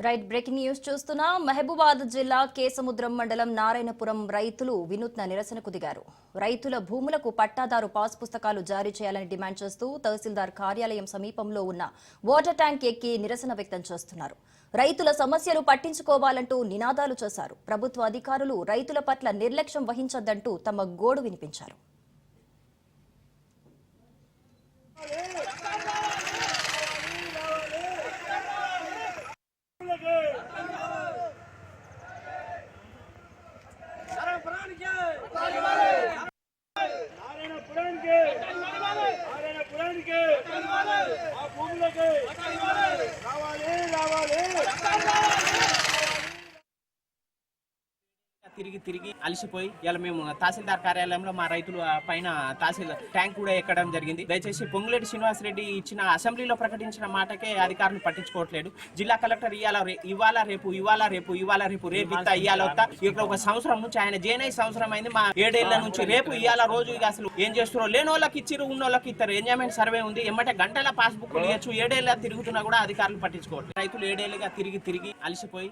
Right breaking news చూస్తున్నా మహబూబాద్ జిల్లా కేసముద్రం మండలం నారాయణపురం రైతులు వినూత్న నిరసనకు దిగారు. రైతుల భూములకు పట్టాదారు పాస్ పుస్తకాలు జారీ చేయాలని డిమాండ్ చేస్తూ తహసీల్దార్ కార్యాలయం సమీపంలో ఉన్న వాటర్ ట్యాంక్ ఎక్కి నిరసన వ్యక్తం చేస్తున్నారు. రైతుల సమస్యలు పట్టించుకోవాలంటూ నినాదాలు చేశారు. ప్రభుత్వ అధికారులు రైతుల పట్ల నిర్లక్ష్యం వహించొద్దంటూ తమ గోడు వినిపించారు. తిరిగి అలసిపోయి ఇలా మేము తహసీల్దార్ కార్యాలయంలో మా రైతులు పైన తహసీల్ ట్యాంక్ కూడా ఎక్కడం జరిగింది. దయచేసి పొంగులేటి శ్రీనివాసరెడ్డి ఇచ్చిన అసెంబ్లీలో ప్రకటించిన మాటకే అధికారులు పట్టించుకోవట్లేదు. జిల్లా కలెక్టర్ ఇవాళ రేపు ఇవాళ ఇక్కడ ఒక సంవత్సరం నుంచి ఆయన జేఎన్ఐ సంవత్సరం అయింది. మా 7 ఏళ్ల నుంచి రేపు ఇవాళ రోజు ఇక అసలు ఏం చేస్తారో లేని వాళ్ళకి ఇచ్చిరు, ఉన్న వాళ్ళకి ఇస్తారు. ఎంజాయ్మెంట్ సర్వే ఉంది, ఎమ్మటే గంటల పాస్బుక్ ఇవ్వచ్చు. 7 ఏళ్ళ తిరుగుతున్నా కూడా అధికారులు పట్టించుకోవట్లేదు. రైతులు 7 ఏళ్ళుగా తిరిగి అలసిపోయి